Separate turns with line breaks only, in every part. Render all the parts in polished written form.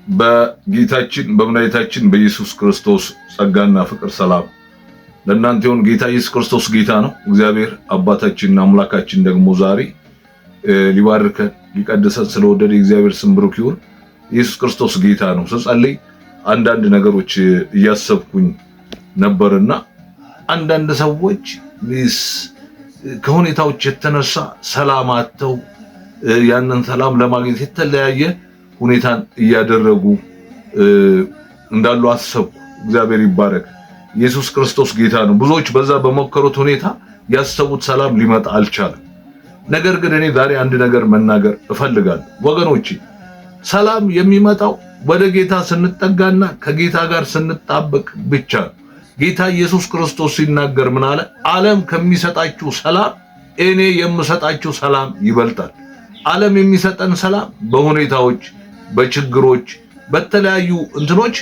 በጌታችን በመድኃኒታችን በኢየሱስ ክርስቶስ ጸጋና ፍቅር ሰላም ለእናንተ ይሁን። ጌታ ኢየሱስ ክርስቶስ ጌታ ነው። እግዚአብሔር አባታችንና አምላካችን ደግሞ ዛሬ ሊባርከን ሊቀድሰን ስለወደደ እግዚአብሔር ስም ብሩክ ይሁን። ኢየሱስ ክርስቶስ ጌታ ነው። ስጸልይ አንዳንድ ነገሮች እያሰብኩኝ ነበርና አንዳንድ ሰዎች ከሁኔታዎች የተነሳ ሰላም አጥተው ያንን ሰላም ለማግኘት የተለያየ ሁኔታን እያደረጉ እንዳሉ አሰብኩ። እግዚአብሔር ይባረክ። ኢየሱስ ክርስቶስ ጌታ ነው። ብዙዎች በዛ በመከሩት ሁኔታ ያሰቡት ሰላም ሊመጣ አልቻለም። ነገር ግን እኔ ዛሬ አንድ ነገር መናገር እፈልጋለሁ ወገኖቼ። ሰላም የሚመጣው ወደ ጌታ ስንጠጋና ከጌታ ጋር ስንጣበቅ ብቻ ነው። ጌታ ኢየሱስ ክርስቶስ ሲናገር ምን አለ? ዓለም ከሚሰጣችሁ ሰላም እኔ የምሰጣችሁ ሰላም ይበልጣል። ዓለም የሚሰጠን ሰላም በሁኔታዎች፣ በችግሮች፣ በተለያዩ እንትኖች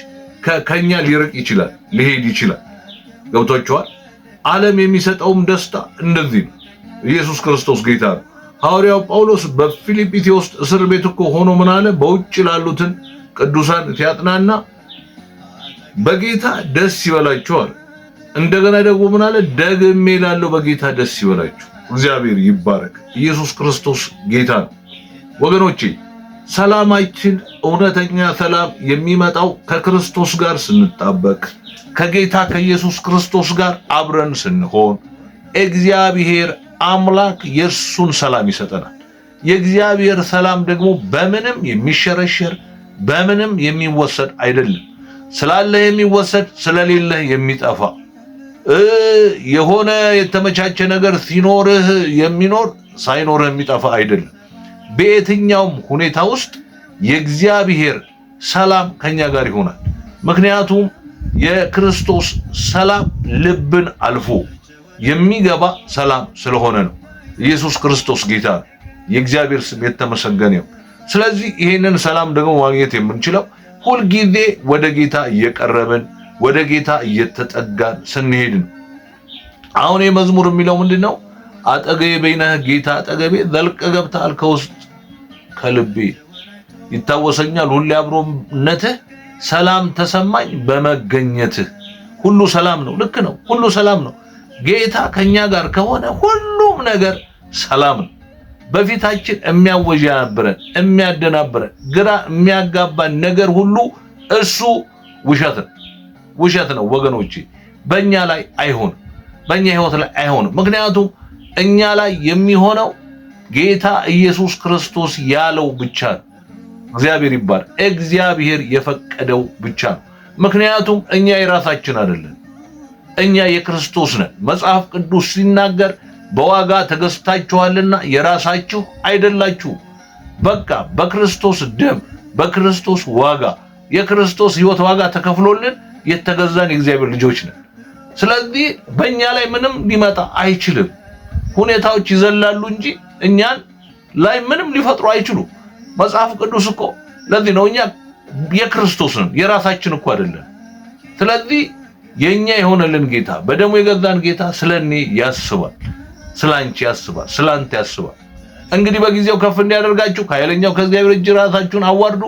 ከኛ ሊርቅ ይችላል፣ ሊሄድ ይችላል። ገብቷችኋል? ዓለም የሚሰጠውም ደስታ እንደዚህ ነው። ኢየሱስ ክርስቶስ ጌታ ነው። ሐዋርያው ጳውሎስ በፊልጵስዩስ እስር ቤት እኮ ሆኖ ምን አለ? በውጭ ላሉትን ቅዱሳን ሲያጽናና በጌታ ደስ ይበላችሁ አለ። እንደገና ደግሞ ምን አለ? ደግሜ እላለሁ በጌታ ደስ ይበላችሁ። እግዚአብሔር ይባረክ። ኢየሱስ ክርስቶስ ጌታ ነው። ወገኖቼ ሰላማችን፣ እውነተኛ ሰላም የሚመጣው ከክርስቶስ ጋር ስንጣበቅ፣ ከጌታ ከኢየሱስ ክርስቶስ ጋር አብረን ስንሆን እግዚአብሔር አምላክ የእርሱን ሰላም ይሰጠናል። የእግዚአብሔር ሰላም ደግሞ በምንም የሚሸረሸር በምንም የሚወሰድ አይደለም። ስላለህ የሚወሰድ ስለሌለህ የሚጠፋ የሆነ የተመቻቸ ነገር ሲኖርህ የሚኖር ሳይኖርህ የሚጠፋ አይደለም። በየትኛውም ሁኔታ ውስጥ የእግዚአብሔር ሰላም ከኛ ጋር ይሆናል። ምክንያቱም የክርስቶስ ሰላም ልብን አልፎ የሚገባ ሰላም ስለሆነ ነው። ኢየሱስ ክርስቶስ ጌታ ነው። የእግዚአብሔር ስም የተመሰገነ ይሁን። ስለዚህ ይሄንን ሰላም ደግሞ ማግኘት የምንችለው ሁልጊዜ ወደ ጌታ እየቀረብን ወደ ጌታ እየተጠጋን ስንሄድ ነው። አሁን የመዝሙር የሚለው ምንድነው? አጠገቤ ነህ ጌታ አጠገቤ ዘልቀህ ገብተሃል ከውስጥ ከልቤ ይታወሰኛል ሁሌ አብሮነትህ ሰላም ተሰማኝ በመገኘትህ። ሁሉ ሰላም ነው። ልክ ነው። ሁሉ ሰላም ነው። ጌታ ከኛ ጋር ከሆነ ሁሉም ነገር ሰላም ነው። በፊታችን የሚያወዛብረን የሚያደናብረን ግራ የሚያጋባን ነገር ሁሉ እሱ ውሸት ነው ወገኖቼ። በእኛ ላይ አይሆንም፣ በእኛ ህይወት ላይ አይሆንም። ምክንያቱም እኛ ላይ የሚሆነው ጌታ ኢየሱስ ክርስቶስ ያለው ብቻ ነው። እግዚአብሔር ይባረክ። እግዚአብሔር የፈቀደው ብቻ ነው። ምክንያቱም እኛ የራሳችን አይደለን፣ እኛ የክርስቶስ ነን። መጽሐፍ ቅዱስ ሲናገር በዋጋ ተገዝታችኋልና የራሳችሁ አይደላችሁ። በቃ በክርስቶስ ደም በክርስቶስ ዋጋ የክርስቶስ ህይወት ዋጋ ተከፍሎልን የተገዛን የእግዚአብሔር ልጆች ነን። ስለዚህ በእኛ ላይ ምንም ሊመጣ አይችልም። ሁኔታዎች ይዘላሉ እንጂ እኛን ላይ ምንም ሊፈጥሩ አይችሉም። መጽሐፍ ቅዱስ እኮ ለዚህ ነው እኛ የክርስቶስ ነን፣ የራሳችን እኮ አይደለም። ስለዚህ የኛ የሆነልን ጌታ በደሙ የገዛን ጌታ ስለኔ ያስባል፣ ስላንቺ ያስባል፣ ስላንተ ያስባል። እንግዲህ በጊዜው ከፍ እንዲያደርጋችሁ ከኃይለኛው ከእግዚአብሔር እጅ ራሳችሁን አዋርዱ፣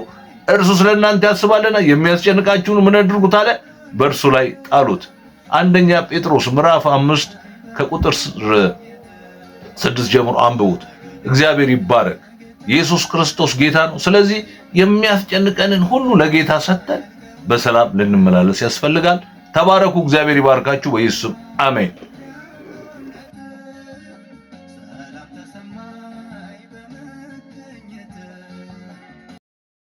እርሱ ስለእናንተ ያስባልና የሚያስጨንቃችሁን ምን አድርጉት አለ? በእርሱ ላይ ጣሉት። አንደኛ ጴጥሮስ ምዕራፍ 5 ከቁጥር 6 ጀምሮ አንብቡት። እግዚአብሔር ይባረክ። ኢየሱስ ክርስቶስ ጌታ ነው። ስለዚህ የሚያስጨንቀንን ሁሉ ለጌታ ሰጥተን በሰላም ልንመላለስ ያስፈልጋል። ተባረኩ። እግዚአብሔር ይባርካችሁ። በኢየሱስ አሜን።